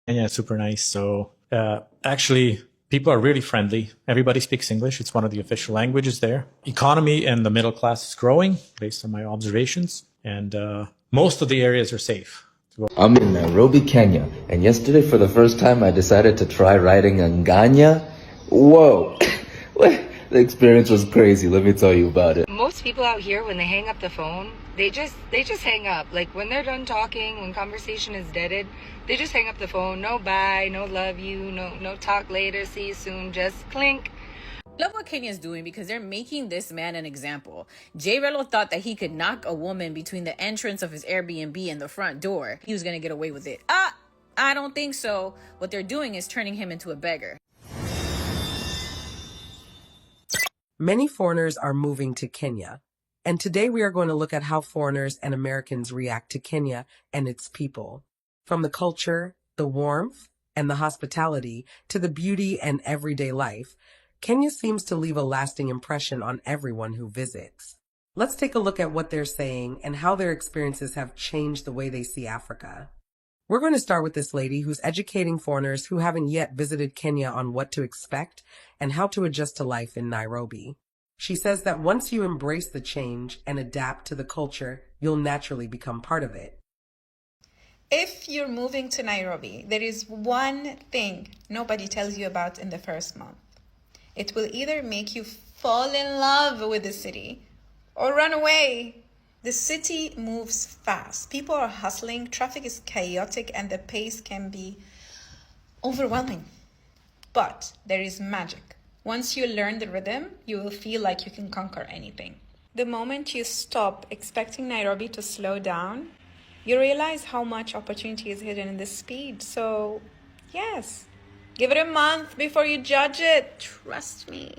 Kenya is super nice. So actually, people are really friendly. Everybody speaks English. It's one of the official languages there. Economy and the middle class is growing based on my observations. And most of the areas are safe. I'm in Nairobi, Kenya, and yesterday for the first time I decided to try riding a nganya. Whoa! The experience was crazy, let me tell you about it. Most people out here, when they hang up the phone, they just hang up. Like when they're done talking, when conversation is deaded, they just hang up the phone. No bye, no love you, no talk later, see you soon, just clink. Love what Kenya's doing because they're making this man an example. Jay Relo thought that he could knock a woman between the entrance of his Airbnb and the front door. He was going to get away with it. I don't think so. What they're doing is turning him into a beggar. Many foreigners are moving to Kenya, and today we are going to look at how foreigners and Americans react to Kenya and its people. From the culture, the warmth, and the hospitality, to the beauty and everyday life, Kenya seems to leave a lasting impression on everyone who visits. Let's take a look at what they're saying and how their experiences have changed the way they see Africa. We're going to start with this lady who's educating foreigners who haven't yet visited Kenya on what to expect and how to adjust to life in Nairobi. She says that once you embrace the change and adapt to the culture, you'll naturally become part of it. If you're moving to Nairobi, there is one thing nobody tells you about in the first month. It will either make you fall in love with the city or run away. The city moves fast. People are hustling, traffic is chaotic, and the pace can be overwhelming. But there is magic. Once you learn the rhythm, you will feel like you can conquer anything. The moment you stop expecting Nairobi to slow down, you realize how much opportunity is hidden in the speed. So, yes, give it a month before you judge it. Trust me.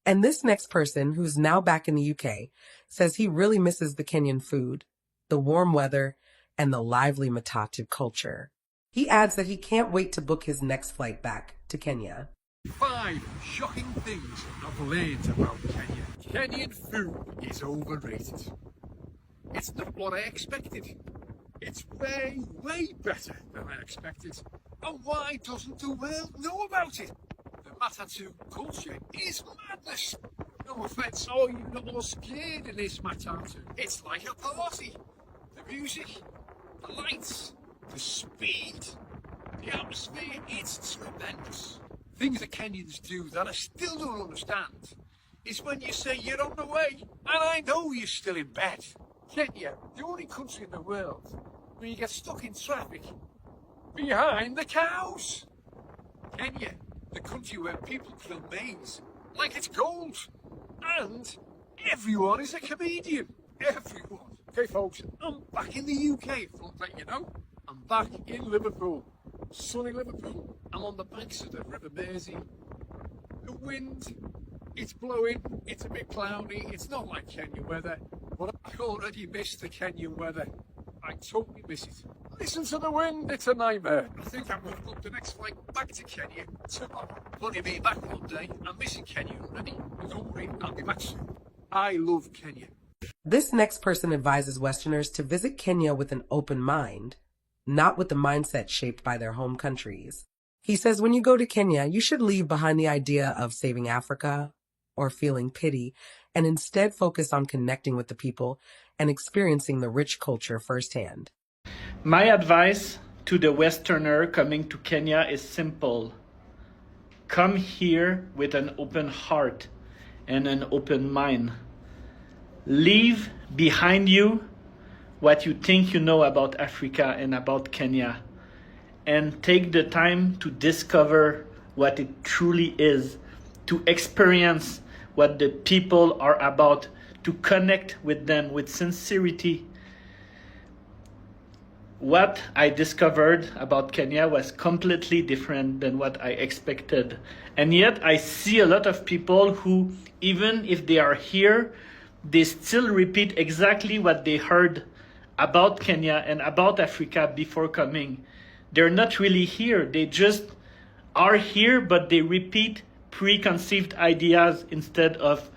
And this next person, who's now back in the UK, says he really misses the Kenyan food, the warm weather, and the lively Matatu culture. He adds that he can't wait to book his next flight back to Kenya. 5 shocking things I've learned about Kenya. Kenyan food is overrated. It's not what I expected. It's way, way better than I expected. And why doesn't the world know about it? The Matatu culture is madness. No offence, oh, you're not all scared in this Matatu. It's like a party. The music, the lights, the speed, the atmosphere, it's tremendous. Things that Kenyans do that I still don't understand is when you say you're on the way and I know you're still in bed. Kenya, the only country in the world where you get stuck in traffic behind the cows. Kenya, the country where people kill maize like it's gold. And everyone is a comedian. Everyone. Okay, folks, I'm back in the UK, if I'm letting you know. I'm back in Liverpool. Sunny Liverpool. I'm on the banks of the River Mersey. The wind, it's blowing, it's a bit cloudy, it's not like Kenya weather, but I already miss the Kenyan weather. I totally miss it. Listen to the wind, it's a nightmare. I think I'm going to book the next flight back to Kenya tomorrow. Only be back one day. I'm missing Kenya already. But don't worry, I'll be back soon. I love Kenya. This next person advises Westerners to visit Kenya with an open mind, not with the mindset shaped by their home countries. He says when you go to Kenya, you should leave behind the idea of saving Africa or feeling pity, and instead focus on connecting with the people and experiencing the rich culture firsthand. My advice to the Westerner coming to Kenya is simple. Come here with an open heart and an open mind. Leave behind you what you think you know about Africa and about Kenya, and take the time to discover what it truly is, to experience what the people are about, to connect with them with sincerity. What I discovered about Kenya was completely different than what I expected. And yet I see a lot of people who, even if they are here, they still repeat exactly what they heard about Kenya and about Africa before coming. They're not really here. They just are here, but they repeat preconceived ideas instead of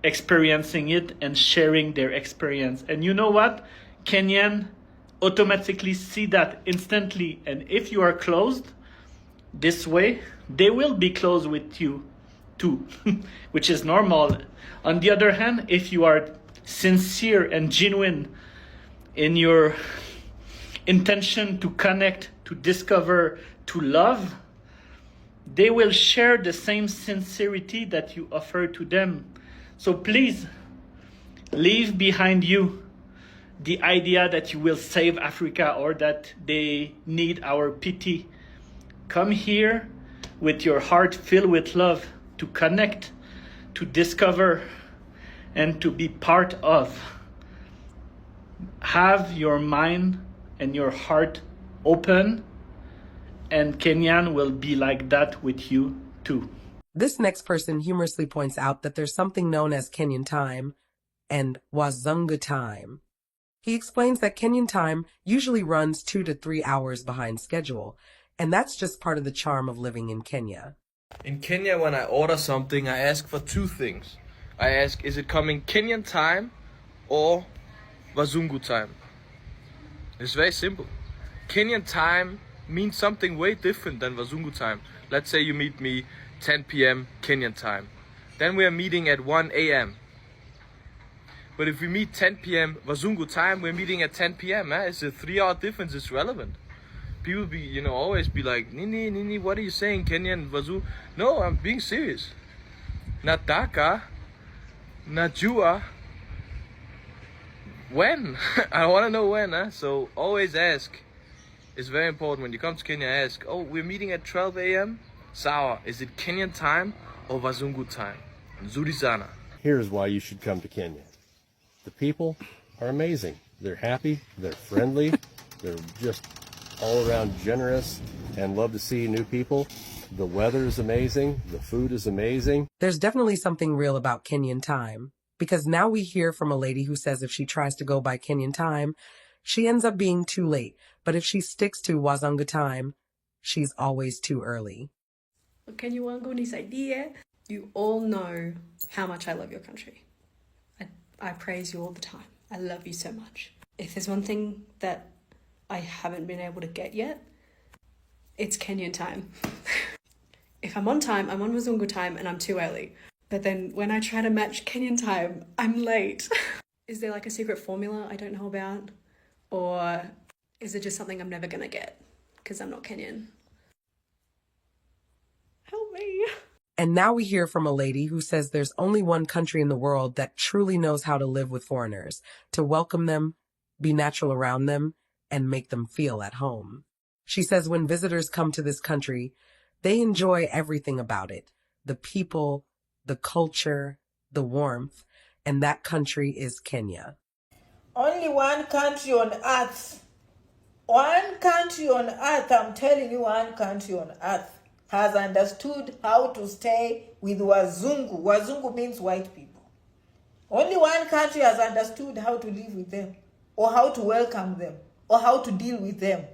experiencing it and sharing their experience. And you know what? Kenyan automatically see that instantly. And if you are closed this way, they will be closed with you too, which is normal. On the other hand, if you are sincere and genuine in your intention to connect, to discover, to love, they will share the same sincerity that you offer to them. So please, leave behind you the idea that you will save Africa or that they need our pity. Come here with your heart filled with love to connect, to discover, and to be part of. Have your mind and your heart open, and Kenyan will be like that with you too. This next person humorously points out that there's something known as Kenyan time and Wazungu time. He explains that Kenyan time usually runs 2 to 3 hours behind schedule, and that's just part of the charm of living in Kenya. In Kenya, when I order something, I ask for two things. I ask, is it coming Kenyan time or Wazungu time? It's very simple. Kenyan time means something way different than Wazungu time. Let's say you meet me 10 p.m. Kenyan time. Then we are meeting at 1 a.m. But if we meet 10 p.m. Wazungu time, we're meeting at 10 p.m. It's a 3-hour difference. It's relevant. People be, always be like, Nini, what are you saying, Kenyan, Wazungu? No, I'm being serious. Nataka, Najua. When? I want to know when, So always ask. It's very important. When you come to Kenya, ask, oh, we're meeting at 12 a.m.? Sawa, is it Kenyan time or Wazungu time? Nzuri sana. Here's why you should come to Kenya. The people are amazing. They're happy, they're friendly, they're just all around generous and love to see new people. The weather is amazing, the food is amazing. There's definitely something real about Kenyan time, because now we hear from a lady who says if she tries to go by Kenyan time, she ends up being too late, but if she sticks to Wazungu time, she's always too early. Kenya wangu nisaidie. You all know how much I love your country. I praise you all the time. I love you so much. If there's one thing that I haven't been able to get yet, it's Kenyan time. If I'm on time, I'm on Wazungu time and I'm too early. But then when I try to match Kenyan time, I'm late. Is there like a secret formula I don't know about? Or is it just something I'm never gonna get because I'm not Kenyan? Help me. And now we hear from a lady who says there's only one country in the world that truly knows how to live with foreigners, to welcome them, be natural around them, and make them feel at home. She says when visitors come to this country, they enjoy everything about it, the people, the culture, the warmth, and that country is Kenya. Only one country on earth. One country on earth, I'm telling you, one country on earth has understood how to stay with Wazungu. Wazungu means white people. Only one country has understood how to live with them, or how to welcome them, or how to deal with them,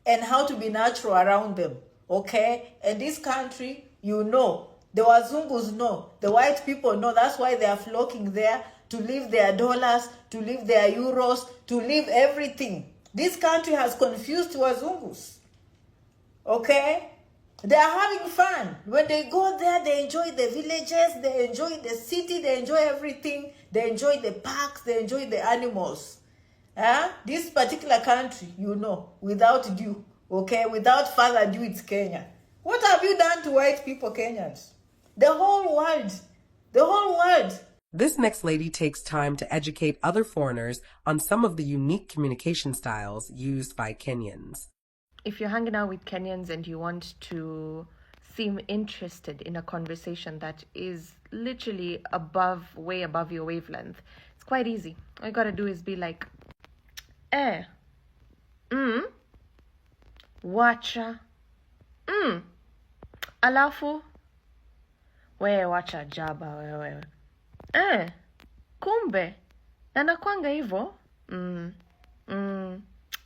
and how to be natural around them. Okay? And this country, the Wazungus know, the white people know. That's why they are flocking there to leave their dollars, to leave their euros, to leave everything. This country has confused Wazungus. Okay? They are having fun. When they go there, they enjoy the villages, they enjoy the city, they enjoy everything. They enjoy the parks, they enjoy the animals. This particular country, without due, without further ado, it's Kenya. What have you done to white people, Kenyans? The whole world. This next lady takes time to educate other foreigners on some of the unique communication styles used by Kenyans. If you're hanging out with Kenyans and you want to seem interested in a conversation that is literally way above your wavelength, it's quite easy. All you gotta do is be like, wacha, alafu, wacha jaba, kumbe, na nakwanga hivo,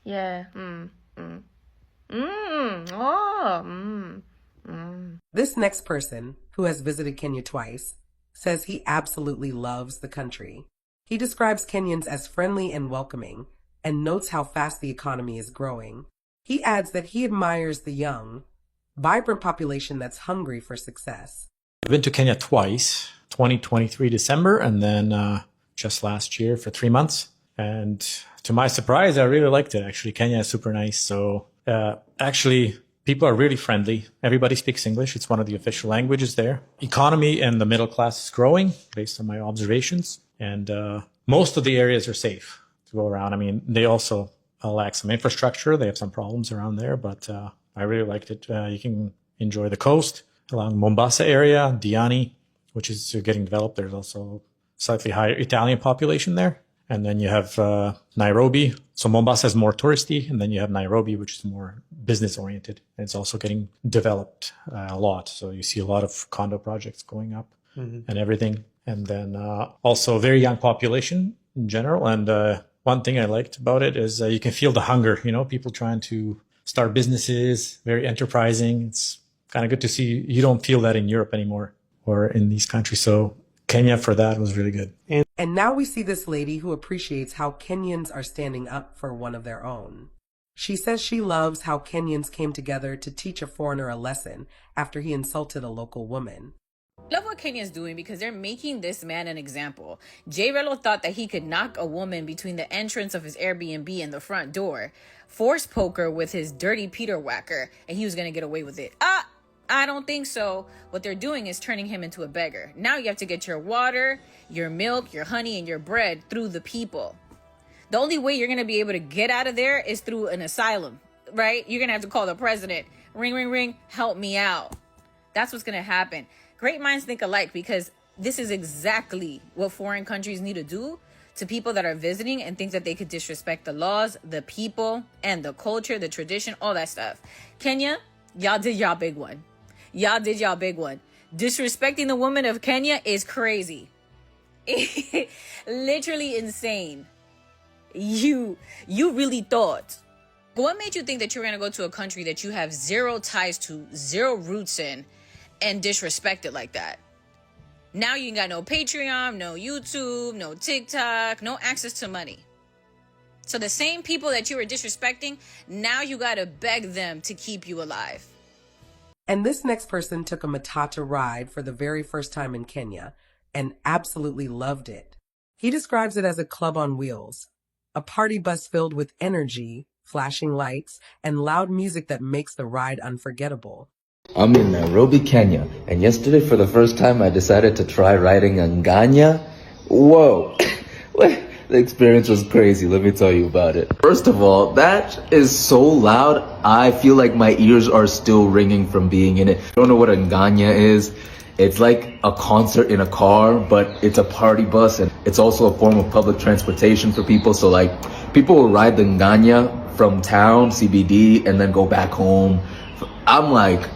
yeah, This next person, who has visited Kenya twice, says he absolutely loves the country. He describes Kenyans as friendly and welcoming, and notes how fast the economy is growing. He adds that he admires the young, vibrant population that's hungry for success. I've been to Kenya twice, 2023 December, and then just last year for 3 months. And to my surprise, I really liked it. Actually, Kenya is super nice. So actually, people are really friendly. Everybody speaks English. It's one of the official languages there. Economy and the middle class is growing based on my observations. And most of the areas are safe to go around. I mean, they also lack some infrastructure. They have some problems around there, but I really liked it. You can enjoy the coast along Mombasa area, Diani, which is getting developed. There's also slightly higher Italian population there. And then you have Nairobi. So Mombasa is more touristy. And then you have Nairobi, which is more business oriented. And it's also getting developed a lot. So you see a lot of condo projects going up and everything. And then also a very young population in general. And one thing I liked about it is you can feel the hunger, people trying to start businesses, very enterprising. It's kind of good to see. You don't feel that in Europe anymore or in these countries. So Kenya for that was really good. And now we see this lady who appreciates how Kenyans are standing up for one of their own. She says she loves how Kenyans came together to teach a foreigner a lesson after he insulted a local woman. Love what Kenya's doing because they're making this man an example. Jay Relo thought that he could knock a woman between the entrance of his Airbnb and the front door, force poke her with his dirty Peter whacker, and he was going to get away with it. I don't think so. What they're doing is turning him into a beggar. Now you have to get your water, your milk, your honey, and your bread through the people. The only way you're going to be able to get out of there is through an asylum, right? You're going to have to call the president. Ring, ring, ring. Help me out. That's what's going to happen. Great minds think alike because this is exactly what foreign countries need to do to people that are visiting and think that they could disrespect the laws, the people, and the culture, the tradition, all that stuff. Kenya, y'all did y'all big one. Y'all did y'all big one. Disrespecting the women of Kenya is crazy. Literally insane. You really thought. But what made you think that you were going to go to a country that you have zero ties to, zero roots in, and disrespect it like that? Now you ain't got no Patreon, no YouTube, no TikTok, no access to money. So the same people that you were disrespecting, now you got to beg them to keep you alive. And this next person took a matatu ride for the very first time in Kenya and absolutely loved it. He describes it as a club on wheels, a party bus filled with energy, flashing lights, and loud music that makes the ride unforgettable. I'm in Nairobi, Kenya, and yesterday for the first time I decided to try riding a nganya. Whoa! The experience was crazy, let me tell you about it. First of all, that is so loud, I feel like my ears are still ringing from being in it. I don't know what a nganya is. It's like a concert in a car, but it's a party bus, and it's also a form of public transportation for people. So like, people will ride the nganya from town, CBD, and then go back home. I'm like,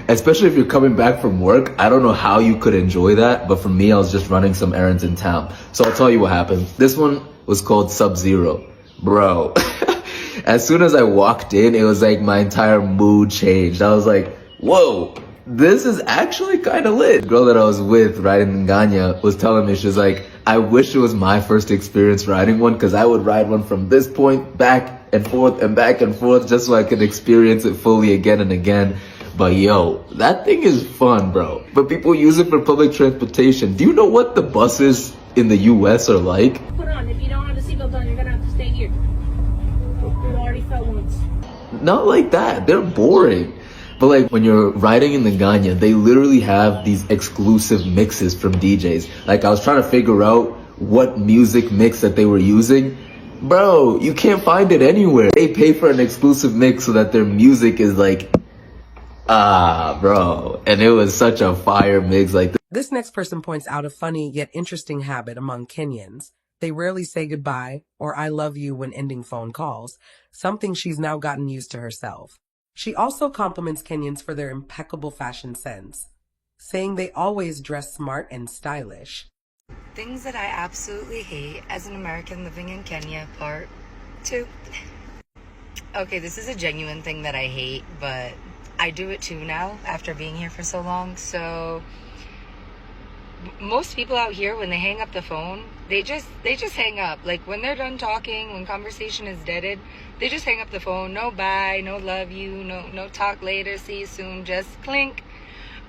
especially if you're coming back from work, I don't know how you could enjoy that, but for me, I was just running some errands in town. So I'll tell you what happened. This one was called Sub-Zero. Bro, as soon as I walked in, it was like my entire mood changed. I was like, whoa, this is actually kind of lit. The girl that I was with riding Nganya was telling me, she's like, I wish it was my first experience riding one, because I would ride one from this point back and forth just so I could experience it fully again and again. But yo, that thing is fun, bro. But people use it for public transportation. Do you know what the buses in the US are like? Put on. If you don't have the seatbelt on, you're gonna have to stay here. You already fell once. Not like that. They're boring. But like when you're riding in the Ganya, they literally have these exclusive mixes from DJs. Like I was trying to figure out what music mix that they were using. Bro, you can't find it anywhere. They pay for an exclusive mix so that their music is like, bro. And it was such a fire mix. Like this next person points out a funny yet interesting habit among Kenyans. They rarely say goodbye or I love you when ending phone calls, something she's now gotten used to herself. She also compliments Kenyans for their impeccable fashion sense, saying they always dress smart and stylish. Things that I absolutely hate as an American living in Kenya, part 2. Okay, this is a genuine thing that I hate, but I do it too now after being here for so long. So most people out here, when they hang up the phone, they just hang up. Like when they're done talking, when conversation is deaded, they just hang up the phone. No bye, no love you, no talk later, see you soon, just clink.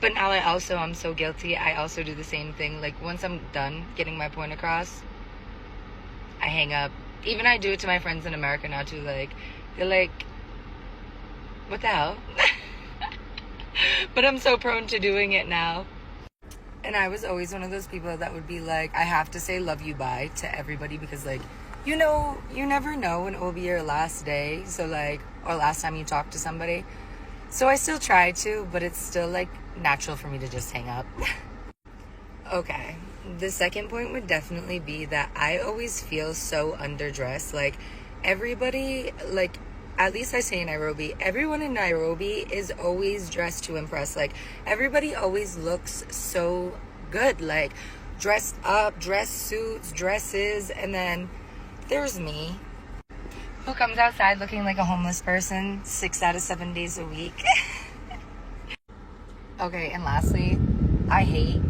But now I'm so guilty. I also do the same thing. Like once I'm done getting my point across, I hang up. Even I do it to my friends in America now too. Like they're like, what the hell? But I'm so prone to doing it now. And I was always one of those people that would be like, I have to say love you bye to everybody because like, you never know when it will be your last day. So like, or last time you talk to somebody. So I still try to, but it's still like natural for me to just hang up. Okay. The second point would definitely be that I always feel so underdressed. Like everybody, like at least I say in Nairobi, everyone in Nairobi is always dressed to impress. Like everybody always looks so good, like dressed up, dress suits, dresses, and then there's me who comes outside looking like a homeless person 6 out of 7 days a week. Okay, and lastly, I hate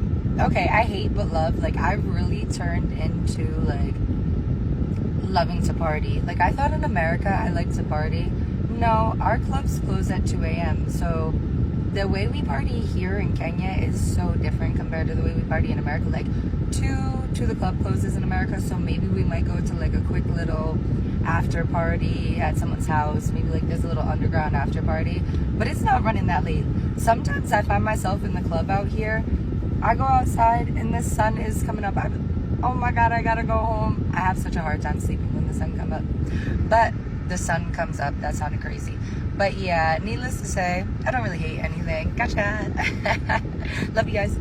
but love. Like I've really turned into like loving to party. Like I thought in America I liked to party. No, our clubs close at 2 a.m. So the way we party here in Kenya is so different compared to the way we party in America. Like 2 the club closes in America, so maybe we might go to like a quick little after party at someone's house. Maybe like there's a little underground after party, but it's not running that late. Sometimes I find myself in the club out here. I go outside and the sun is coming up. Oh my God, I gotta go home. I have such a hard time sleeping when the sun comes up. But the sun comes up, that sounded crazy. But yeah, needless to say, I don't really hate anything. Gotcha. Love you guys.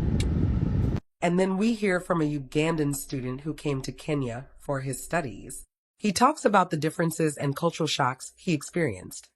And then we hear from a Ugandan student who came to Kenya for his studies. He talks about the differences and cultural shocks he experienced.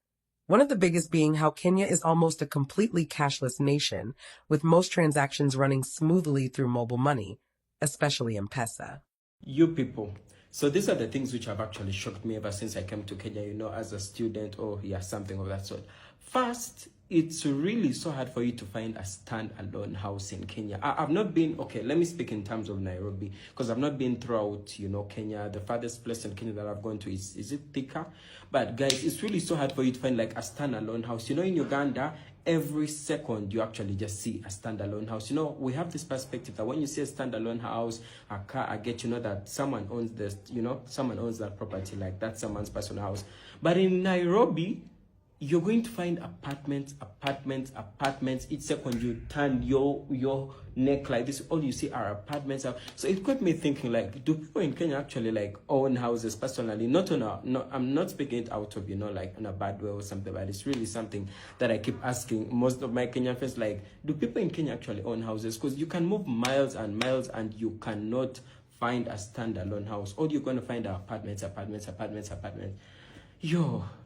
One of the biggest being how Kenya is almost a completely cashless nation, with most transactions running smoothly through mobile money, especially M-Pesa. You people. So these are the things which have actually shocked me ever since I came to Kenya, as a student or something of that sort. First, it's really so hard for you to find a standalone house in Kenya. I've not been, okay, let me speak in terms of Nairobi, because I've not been throughout, Kenya. The farthest place in Kenya that I've gone to is it Thika? But guys, it's really so hard for you to find like a standalone house. In Uganda, every second you actually just see a standalone house. We have this perspective that when you see a standalone house, a car, I get that someone owns this, someone owns that property, like that's someone's personal house. But in Nairobi, you're going to find apartments. Each second you turn your neck like this, all you see are apartments. So it got me thinking, like, do people in Kenya actually like own houses personally? I'm not speaking it out of, like in a bad way or something, but it's really something that I keep asking most of my Kenyan friends, like, do people in Kenya actually own houses? Because you can move miles and miles and you cannot find a standalone house. All you're going to find are apartments.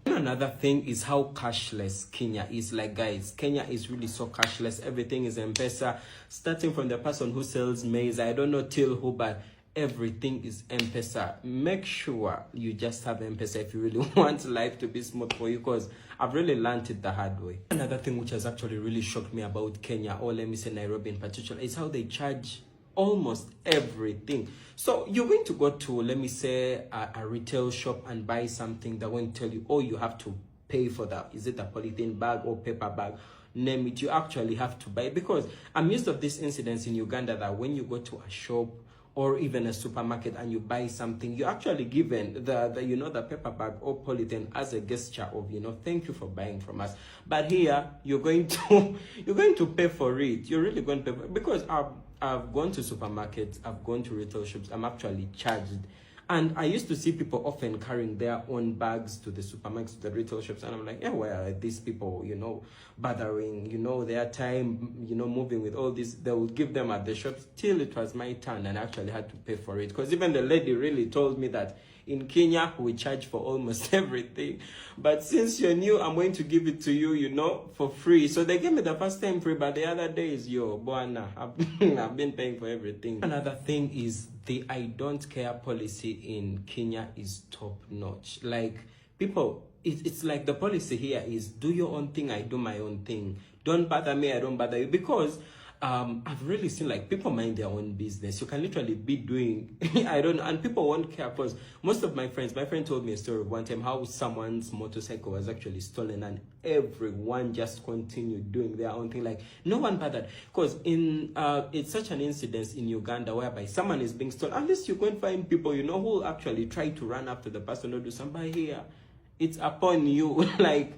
Another thing is how cashless Kenya is. Like, guys, Kenya is really so cashless. Everything is M-Pesa, starting from the person who sells maize, I don't know till who, but everything is M-Pesa. Make sure you just have M-Pesa if you really want life to be smooth for you, because I've really learned it the hard way. Another thing which has actually really shocked me about Kenya, or let me say Nairobi in particular, is how they charge almost everything. So you're going to go to, let me say, a retail shop and buy something. They're going to tell you, oh, you have to pay for that. Is it a polythene bag or paper bag? Name it. You actually have to buy it, because I'm used of this incidents in Uganda that when you go to a shop or even a supermarket and you buy something, you're actually given the paper bag or polythene as a gesture of, thank you for buying from us. But here you're going to pay for it. You're really going to pay for it, because I've gone to supermarkets, I've gone to retail shops, I'm actually charged. And I used to see people often carrying their own bags to the supermarkets, to the retail shops, and I'm like, yeah, where are these people, bothering, their time, moving with all this, they would give them at the shops till it was my turn, and I actually had to pay for it. Because even the lady really told me that in Kenya, we charge for almost everything. But since you're new, I'm going to give it to you, for free. So they gave me the first time free, but the other days, buana, I've been paying for everything. Another thing is the I don't care policy in Kenya is top notch. Like, people, it's like the policy here is do your own thing, I do my own thing. Don't bother me, I don't bother you. Because I've really seen like people mind their own business. You can literally be doing, I don't know, and people won't care. Because most of my friend told me a story of one time how someone's motorcycle was actually stolen and everyone just continued doing their own thing. Like no one bothered. Because it's such an incident in Uganda whereby someone is being stolen. Unless you go and find people, you know, who will actually try to run after the person or do something here. It's upon you. Like,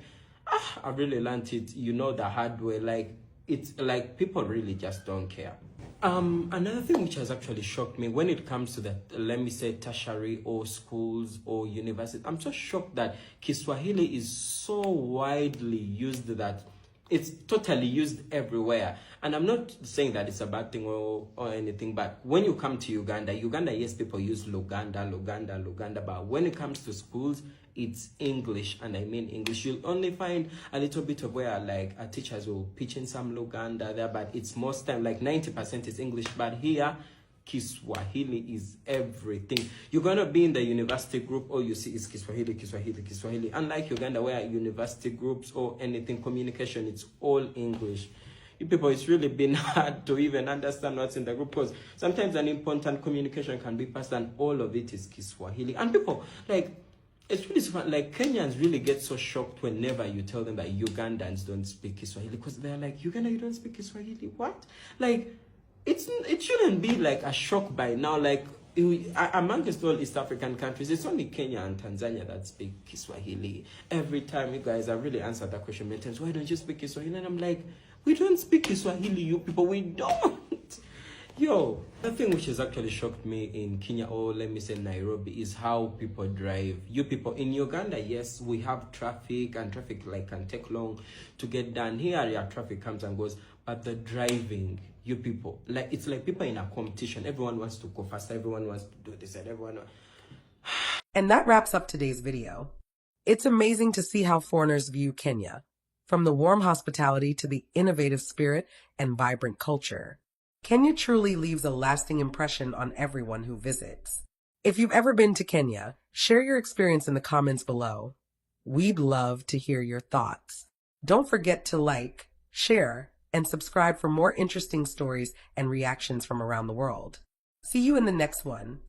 I really learned it, you know, the hard way. Like, it's like people really just don't care. Another thing which has actually shocked me when it comes to the, let me say, tertiary or schools or universities, I'm so shocked that Kiswahili is so widely used that it's totally used everywhere. And I'm not saying that it's a bad thing or anything, but when you come to Uganda, yes, people use Luganda, but when it comes to schools, it's English, and I mean English. You'll only find a little bit of where like our teachers will pitch in some Luganda there, but it's most time like 90% is English. But here, Kiswahili is everything. You're gonna be in the university group, all you see is Kiswahili. Unlike Uganda, where university groups or anything communication, it's all English. You people, it's really been hard to even understand what's in the group, because sometimes an important communication can be passed and all of it is Kiswahili. And people, like, it's really fun. Like, Kenyans really get so shocked whenever you tell them that Ugandans don't speak Kiswahili, because they're like, Uganda, you don't speak Kiswahili? What? Like, it shouldn't be like a shock by now. Like, amongst all East African countries, it's only Kenya and Tanzania that speak Kiswahili. Every time you guys, I really answered that question many times, why don't you speak Kiswahili? And I'm like, we don't speak Kiswahili, you people, we don't. Yo, the thing which has actually shocked me in Kenya, or let me say Nairobi, is how people drive. You people in Uganda, yes, we have traffic, and traffic like can take long to get done. Here, yeah, traffic comes and goes, but the driving, you people, like it's like people in a competition. Everyone wants to go faster. Everyone wants to do this, and everyone. And that wraps up today's video. It's amazing to see how foreigners view Kenya, from the warm hospitality to the innovative spirit and vibrant culture. Kenya truly leaves a lasting impression on everyone who visits. If you've ever been to Kenya, share your experience in the comments below. We'd love to hear your thoughts. Don't forget to like, share, and subscribe for more interesting stories and reactions from around the world. See you in the next one.